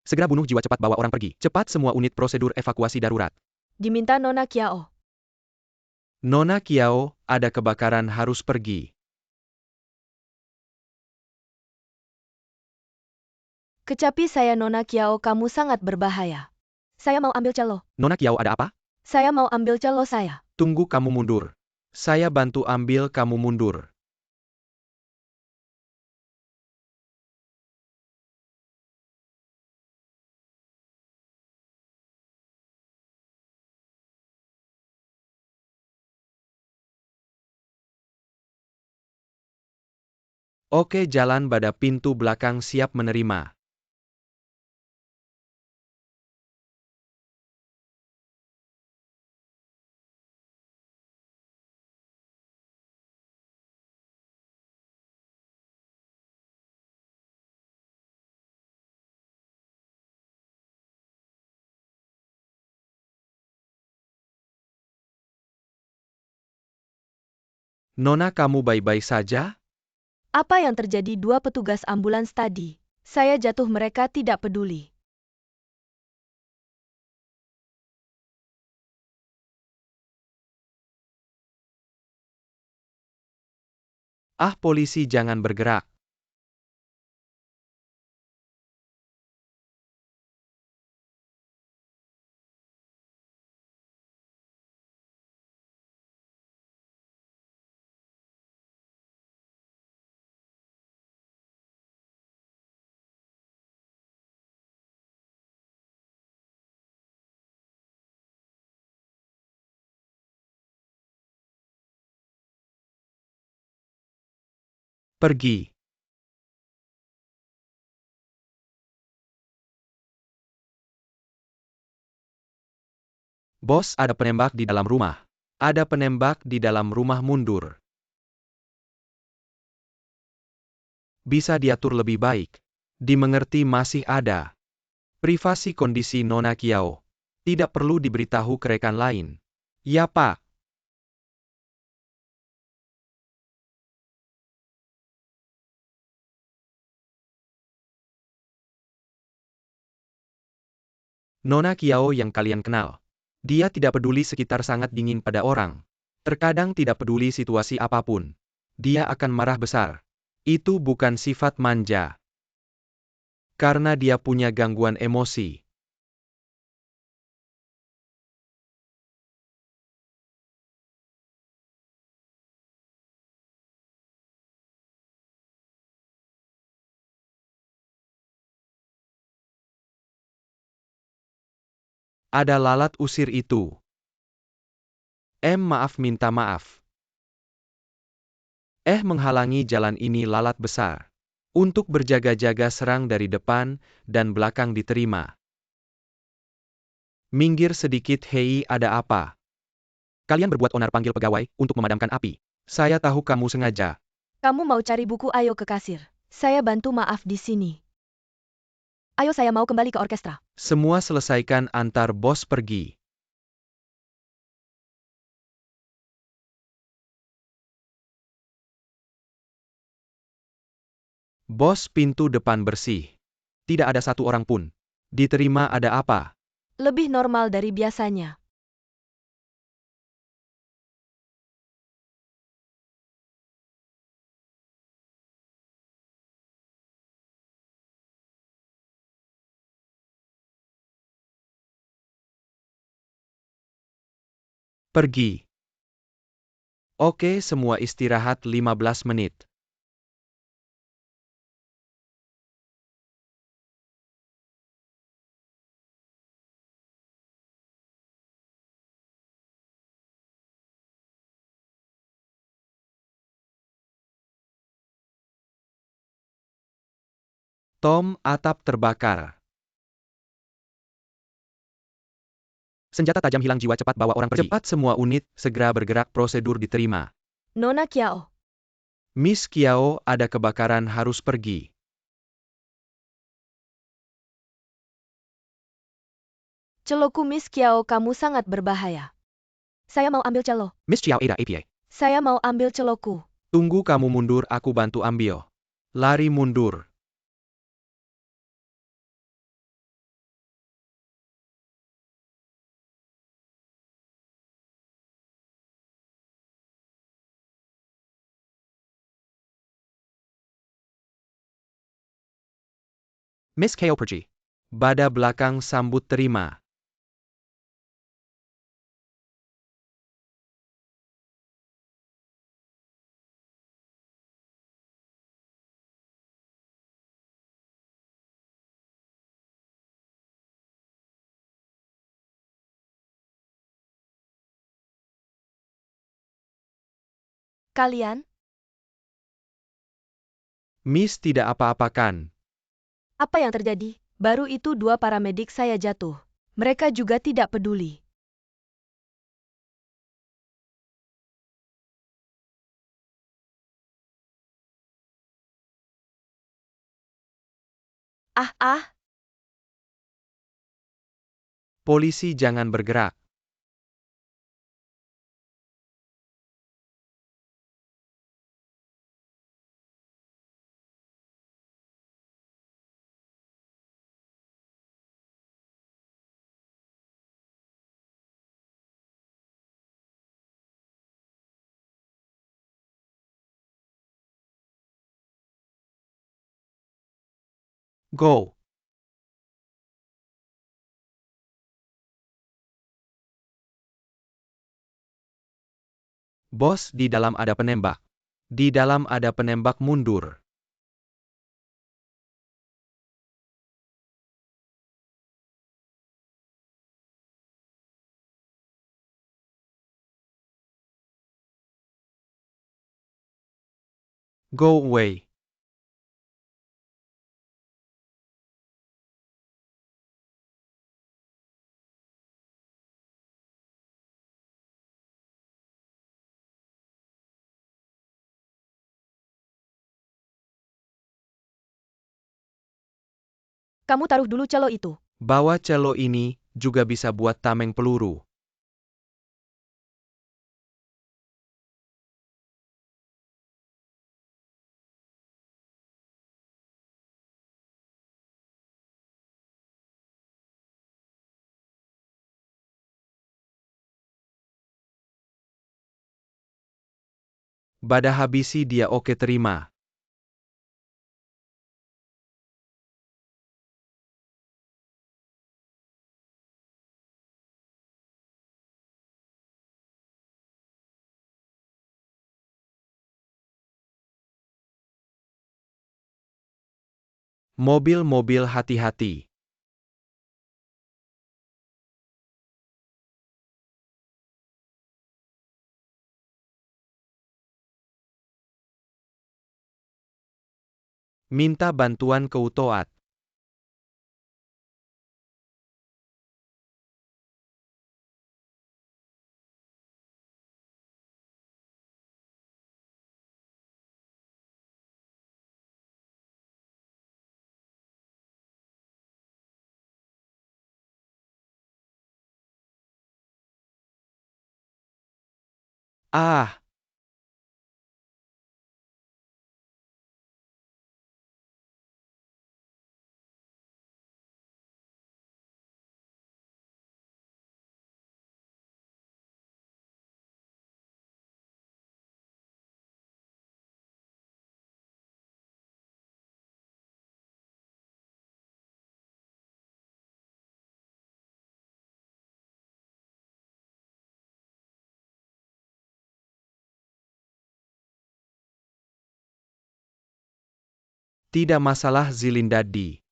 Segera bunuh jiwa, cepat bawa orang pergi. Cepat semua unit prosedur evakuasi darurat. Diminta Nona Kiao. Nona Kiao, ada kebakaran, harus pergi. Kecapi saya Nona Kiao, kamu sangat berbahaya. Saya mau ambil celo. Nona Kiao, ada apa? Saya mau ambil celo saya. Tunggu, kamu mundur. Saya bantu ambil, kamu mundur. Oke, jalan pada pintu belakang, siap menerima. Nona, kamu baik-baik saja? Apa yang terjadi? Dua petugas ambulans tadi. Saya jatuh, mereka tidak peduli. Ah, polisi, jangan bergerak. Pergi. Bos, ada penembak di dalam rumah. Ada penembak di dalam rumah, mundur. Bisa diatur lebih baik. Dimengerti, masih ada. Privasi kondisi Nona Kiao. Tidak perlu diberitahu ke rekan lain. Ya, Pak. Nona Kiao yang kalian kenal. Dia tidak peduli sekitar, sangat dingin pada orang. Terkadang tidak peduli situasi apapun. Dia akan marah besar. Itu bukan sifat manja. Karena dia punya gangguan emosi. Ada lalat, usir itu. Maaf, minta maaf. Menghalangi jalan ini lalat besar. Untuk berjaga-jaga, serang dari depan dan belakang, diterima. Minggir sedikit, hei, ada apa? Kalian berbuat onar, panggil pegawai untuk memadamkan api. Saya tahu kamu sengaja. Kamu mau cari buku, ayo ke kasir. Saya bantu, maaf di sini. Ayo, saya mau kembali ke orkestra. Semua selesaikan, antar bos pergi. Bos, pintu depan bersih. Tidak ada satu orang pun. Diterima, ada apa? Lebih normal dari biasanya. Pergi. Oke, semua istirahat 15 menit. Tom, atap terbakar. Senjata tajam hilang, jiwa, cepat bawa orang pergi. Cepat semua unit, segera bergerak, prosedur diterima. Nona Kiao. Miss Kiao, ada kebakaran, harus pergi. Celoku Miss Kiao, kamu sangat berbahaya. Saya mau ambil celo. Miss Chiao, Ada APA. Saya mau ambil celoku. Tunggu, kamu mundur, aku bantu ambil. Lari mundur. Miss Kiao pergi. Bada belakang sambut terima. Kalian? Miss tidak apa-apakan. Apa yang terjadi? Baru itu dua paramedik saya jatuh. Mereka juga tidak peduli. Ah, Polisi jangan bergerak. Go. Bos, di dalam ada penembak. Di dalam ada penembak, mundur. Go away. kamu taruh dulu celo itu. Bawa celo ini, juga bisa buat tameng peluru. Bada habisi dia, oke terima. Mobil-mobil hati-hati. Minta bantuan ke Utoat. Ah, tidak masalah Zilindadi.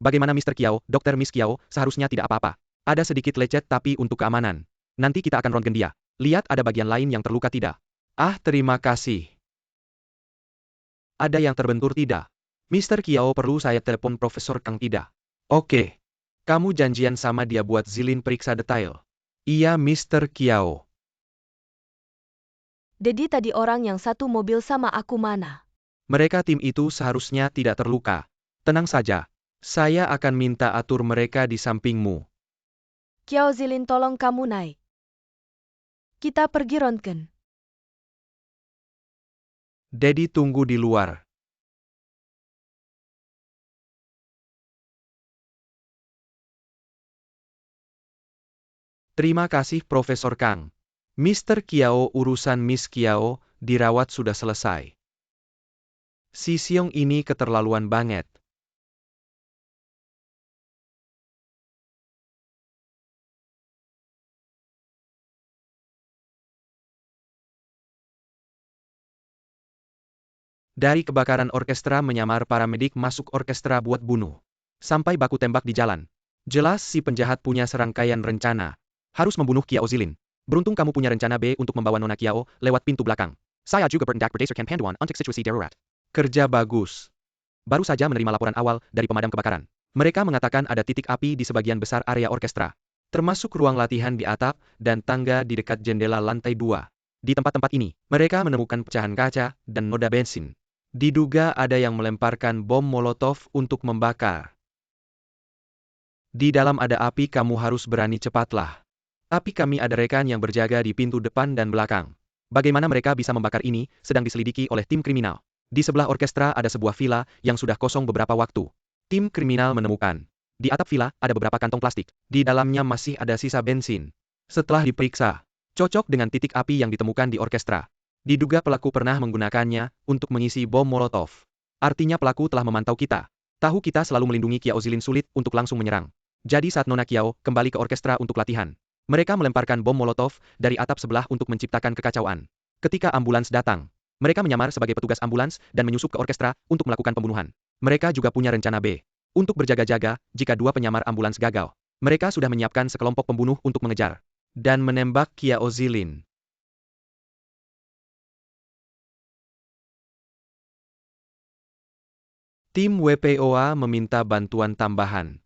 Bagaimana Mr. Kiao, Dr. Miss Kiao, seharusnya tidak apa-apa. Ada sedikit lecet tapi untuk keamanan. Nanti kita akan röntgen dia. Lihat ada bagian lain yang terluka tidak? Ah, terima kasih. Ada yang terbentur tidak? Mr. Kiao, perlu saya telepon Profesor Kang tidak? Oke. Kamu janjian sama dia buat Zilin periksa detail. Iya, Mr. Kiao. Dedi tadi orang yang satu mobil sama aku mana? Mereka tim itu seharusnya tidak terluka. Tenang saja. Saya akan minta atur mereka di sampingmu. Kiao Zilin, tolong kamu naik. Kita pergi röntgen. Dedi tunggu di luar. Terima kasih Profesor Kang. Mr. Kiao, urusan Miss Kiao, dirawat sudah selesai. Si Siong ini keterlaluan banget. Dari kebakaran orkestra menyamar paramedik masuk orkestra buat bunuh. Sampai baku tembak di jalan. Jelas si penjahat punya serangkaian rencana. Harus membunuh Qiao Zilin. Beruntung kamu punya rencana B untuk membawa Nona Qiao lewat pintu belakang. Saya juga bertindak berdasarkan panduan untuk situasi darurat. Kerja bagus. Baru saja menerima laporan awal dari pemadam kebakaran. Mereka mengatakan ada titik api di sebagian besar area orkestra. Termasuk ruang latihan di atap dan tangga di dekat jendela lantai 2. Di tempat-tempat ini, mereka menemukan pecahan kaca dan noda bensin. Diduga ada yang melemparkan bom molotov untuk membakar. Di dalam ada api, kamu harus berani, cepatlah. Tapi kami ada rekan yang berjaga di pintu depan dan belakang. Bagaimana mereka bisa membakar ini, sedang diselidiki oleh tim kriminal. Di sebelah orkestra ada sebuah villa yang sudah kosong beberapa waktu. Tim kriminal menemukan. Di atap villa ada beberapa kantong plastik. Di dalamnya masih ada sisa bensin. Setelah diperiksa, cocok dengan titik api yang ditemukan di orkestra. Diduga pelaku pernah menggunakannya untuk mengisi bom molotov. Artinya pelaku telah memantau kita. Tahu kita selalu melindungi Qiao Zilin, sulit untuk langsung menyerang. Jadi saat Nona Qiao kembali ke orkestra untuk latihan, mereka melemparkan bom molotov dari atap sebelah untuk menciptakan kekacauan. Ketika ambulans datang, mereka menyamar sebagai petugas ambulans dan menyusup ke orkestra untuk melakukan pembunuhan. Mereka juga punya rencana B. Untuk berjaga-jaga jika dua penyamar ambulans gagal. Mereka sudah menyiapkan sekelompok pembunuh untuk mengejar dan menembak Qiao Zilin. Tim WPOA meminta bantuan tambahan.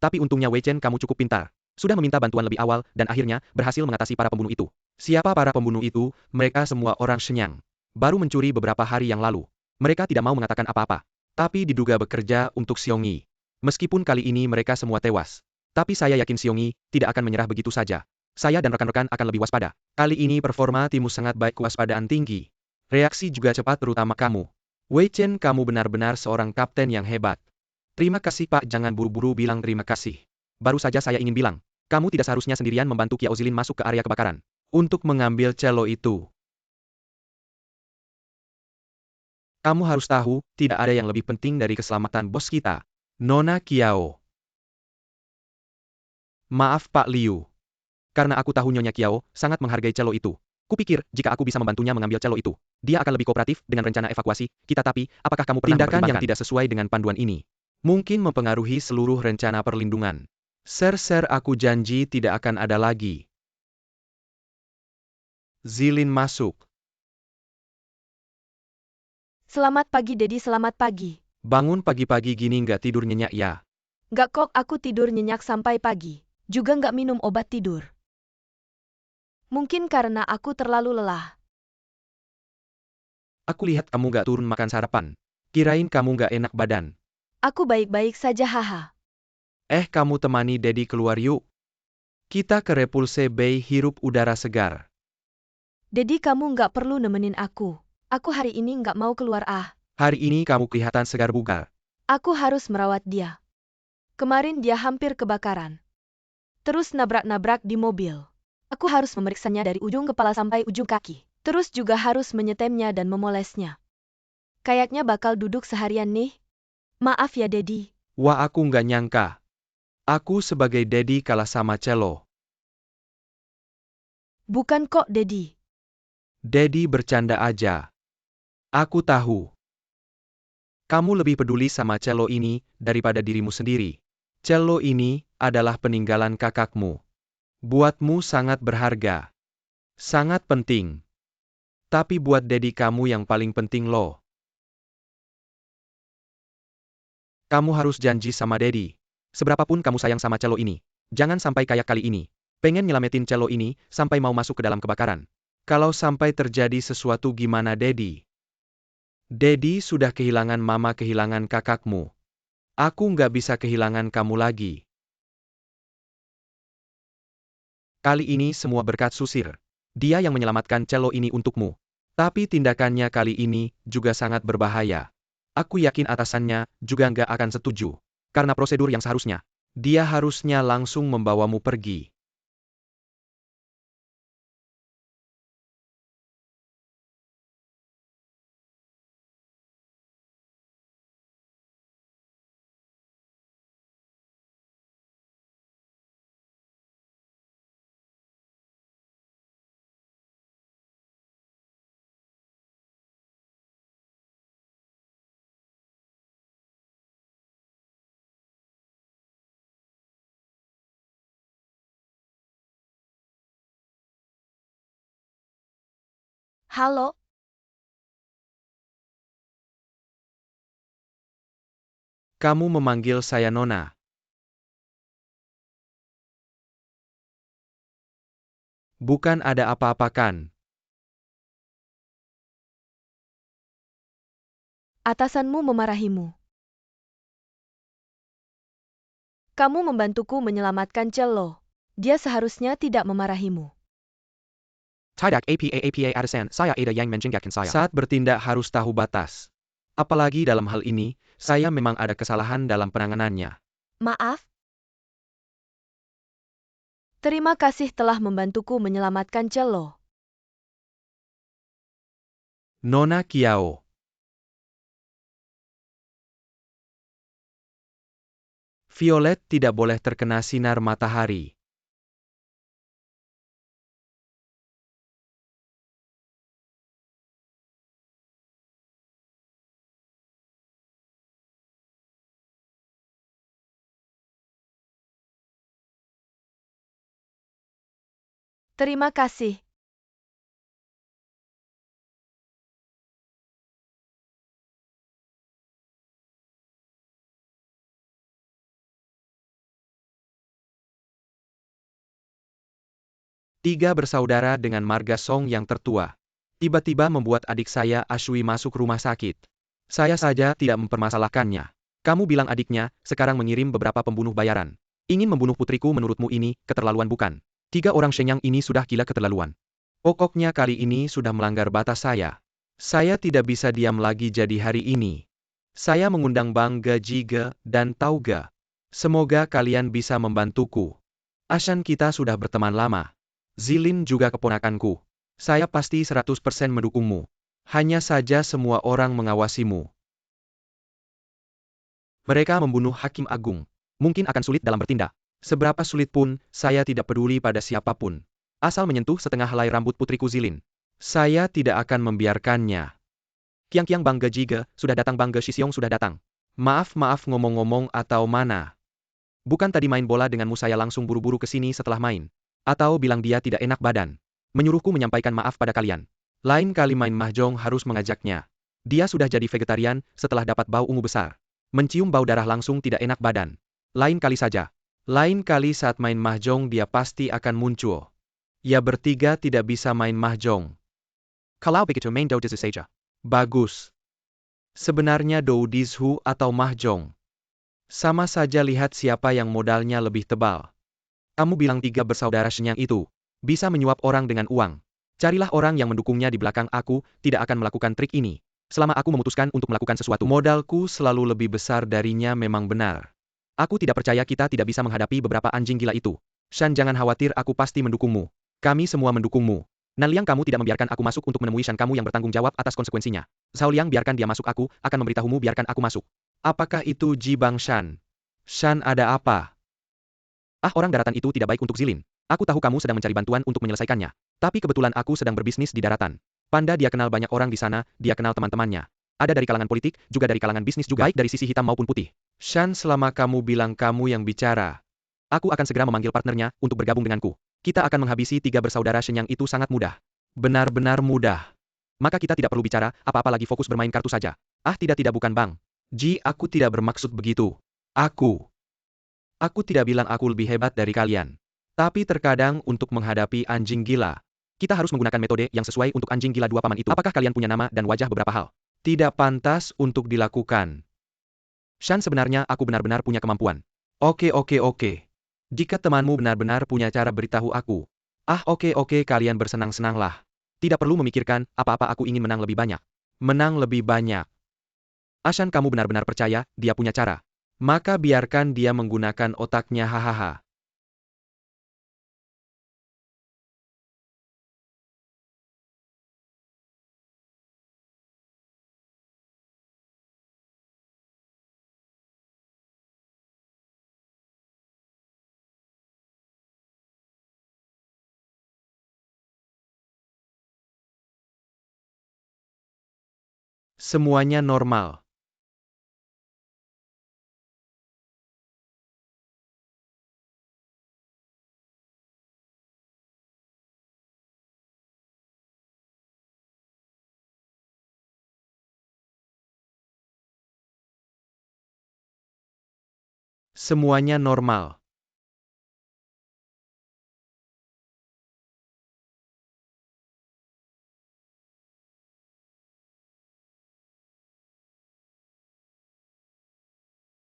Tapi untungnya Wei Chen, kamu cukup pintar. Sudah meminta bantuan lebih awal dan akhirnya berhasil mengatasi para pembunuh itu. Siapa para pembunuh itu? Mereka semua orang Shenyang. Baru mencuri beberapa hari yang lalu. Mereka tidak mau mengatakan apa-apa. Tapi diduga bekerja untuk Xiong Yi. Meskipun kali ini mereka semua tewas. Tapi saya yakin Xiong Yi tidak akan menyerah begitu saja. Saya dan rekan-rekan akan lebih waspada. Kali ini performa timmu sangat baik, kewaspadaan tinggi. Reaksi juga cepat, terutama kamu. Wei Chen, kamu benar-benar seorang kapten yang hebat. Terima kasih Pak, jangan buru-buru bilang terima kasih. Baru saja saya ingin bilang, kamu tidak seharusnya sendirian membantu Qiao Zilin masuk ke area kebakaran. Untuk mengambil cello itu. Kamu harus tahu, tidak ada yang lebih penting dari keselamatan bos kita. Nona Qiao. Maaf Pak Liu. Karena aku tahu Nyonya Qiao sangat menghargai cello itu. Kupikir, jika aku bisa membantunya mengambil cello itu, dia akan lebih kooperatif dengan rencana evakuasi kita. Tapi, apakah kamu pernah tindakan yang tidak sesuai dengan panduan ini? Mungkin mempengaruhi seluruh rencana perlindungan. Sir, aku janji tidak akan ada lagi. Zilin masuk. Selamat pagi Dedi, selamat pagi. Bangun pagi-pagi gini nggak tidur nyenyak ya? Nggak kok, aku tidur nyenyak sampai pagi. Juga nggak minum obat tidur. Mungkin karena aku terlalu lelah. Aku lihat kamu nggak turun makan sarapan. Kirain kamu nggak enak badan. Aku baik-baik saja, haha. Kamu temani Dedi keluar yuk. Kita ke Repulse Bay hirup udara segar. Dedi, kamu nggak perlu nemenin aku. Aku hari ini nggak mau keluar. Hari ini kamu kelihatan segar bugar. Aku harus merawat dia. Kemarin dia hampir kebakaran. Terus nabrak-nabrak di mobil. Aku harus memeriksanya dari ujung kepala sampai ujung kaki. Terus juga harus menyetemnya dan memolesnya. Kayaknya bakal duduk seharian nih. Maaf ya Dedi. Wah, aku nggak nyangka. Aku sebagai Dedi kalah sama cello. Bukan kok Dedi. Dedi bercanda aja. Aku tahu. Kamu lebih peduli sama cello ini daripada dirimu sendiri. Cello ini adalah peninggalan kakakmu. Buatmu sangat berharga. Sangat penting. Tapi buat Dedi kamu yang paling penting loh. Kamu harus janji sama Dedi. Seberapapun kamu sayang sama cello ini, jangan sampai kayak kali ini. Pengen nyelamatin cello ini sampai mau masuk ke dalam kebakaran. Kalau sampai terjadi sesuatu gimana Dedi? Dedi sudah kehilangan mama, kehilangan kakakmu. Aku nggak bisa kehilangan kamu lagi. Kali ini semua berkat Susir. Dia yang menyelamatkan cello ini untukmu. Tapi tindakannya kali ini juga sangat berbahaya. Aku yakin atasannya juga nggak akan setuju. Karena prosedur yang seharusnya, dia harusnya langsung membawamu pergi. Halo, Kamu memanggil saya Nona. Bukan ada apa-apa kan? atasanmu memarahimu. Kamu membantuku menyelamatkan Cello. Dia seharusnya tidak memarahimu. Tidak apa atasan, saya ada yang menjengkelkan saya. Saat bertindak harus tahu batas. Apalagi dalam hal ini, saya memang ada kesalahan dalam penanganannya. Maaf. Terima kasih telah membantuku menyelamatkan Cello. Nona Kiao. Violet tidak boleh terkena sinar matahari. Terima kasih. Tiga bersaudara dengan marga Song yang tertua. Tiba-tiba membuat adik saya Ashui masuk rumah sakit. Saya saja tidak mempermasalahkannya. Kamu bilang adiknya, sekarang mengirim beberapa pembunuh bayaran. Ingin membunuh putriku menurutmu ini, keterlaluan bukan? Tiga orang Shenyang ini sudah gila keterlaluan. Pokoknya kali ini sudah melanggar batas saya. Saya tidak bisa diam lagi jadi hari ini. Saya mengundang Bang Ge Jige dan Tau Ge. Semoga kalian bisa membantuku. Ashan kita sudah berteman lama. Zilin juga keponakanku. Saya pasti 100% mendukungmu. Hanya saja semua orang mengawasimu. Mereka membunuh Hakim Agung. Mungkin akan sulit dalam bertindak. Seberapa sulit pun, saya tidak peduli pada siapapun. Asal menyentuh setengah helai rambut putriku Zilin. Saya tidak akan membiarkannya. Kiang-kiang Bang Ge Jige, sudah datang Bang Ge Shisiong sudah datang. Maaf ngomong-ngomong atau mana. Bukan tadi main bola denganmu saya langsung buru-buru ke sini setelah main. Atau bilang dia tidak enak badan. Menyuruhku menyampaikan maaf pada kalian. Lain kali main mahjong harus mengajaknya. Dia sudah jadi vegetarian setelah dapat bau ungu besar. Mencium bau darah langsung tidak enak badan. Lain kali saja. Lain kali saat main mahjong dia pasti akan muncul. Ya bertiga tidak bisa main mahjong. Kalau begitu main doudizu saja. Bagus. Sebenarnya doudizhu atau mahjong. Sama saja lihat siapa yang modalnya lebih tebal. Kamu bilang tiga bersaudara Shenyang itu bisa menyuap orang dengan uang. Carilah orang yang mendukungnya di belakang aku, tidak akan melakukan trik ini. Selama aku memutuskan untuk melakukan sesuatu, modalku selalu lebih besar darinya memang benar. Aku tidak percaya kita tidak bisa menghadapi beberapa anjing gila itu. Shan jangan khawatir aku pasti mendukungmu. Kami semua mendukungmu. Nanliang kamu tidak membiarkan aku masuk untuk menemui Shan kamu yang bertanggung jawab atas konsekuensinya. Zhao Liang biarkan dia masuk aku, akan memberitahumu biarkan aku masuk. Apakah itu Ji Bang Shan? Shan ada apa? Ah orang daratan itu tidak baik untuk Zilin. Aku tahu kamu sedang mencari bantuan untuk menyelesaikannya. Tapi kebetulan aku sedang berbisnis di daratan. Panda dia kenal banyak orang di sana, dia kenal teman-temannya. Ada dari kalangan politik, juga dari kalangan bisnis juga, baik dari sisi hitam maupun putih. Shan selama kamu bilang kamu yang bicara. Aku akan segera memanggil partnernya, untuk bergabung denganku. Kita akan menghabisi tiga bersaudara Shenyang itu sangat mudah. Benar-benar mudah. Maka kita tidak perlu bicara, apa-apa lagi fokus bermain kartu saja. Ah tidak bukan bang. Ji aku tidak bermaksud begitu. Aku tidak bilang aku lebih hebat dari kalian. Tapi terkadang untuk menghadapi anjing gila, kita harus menggunakan metode yang sesuai untuk anjing gila dua paman itu. Apakah kalian punya nama dan wajah beberapa hal? Tidak pantas untuk dilakukan. Shan sebenarnya aku benar-benar punya kemampuan. Oke. Jika temanmu benar-benar punya cara beritahu aku. Ah oke kalian bersenang-senanglah. Tidak perlu memikirkan apa-apa aku ingin menang lebih banyak. Menang lebih banyak. Ashan kamu benar-benar percaya, dia punya cara. Maka biarkan dia menggunakan otaknya hahaha. Semuanya normal. Semuanya normal.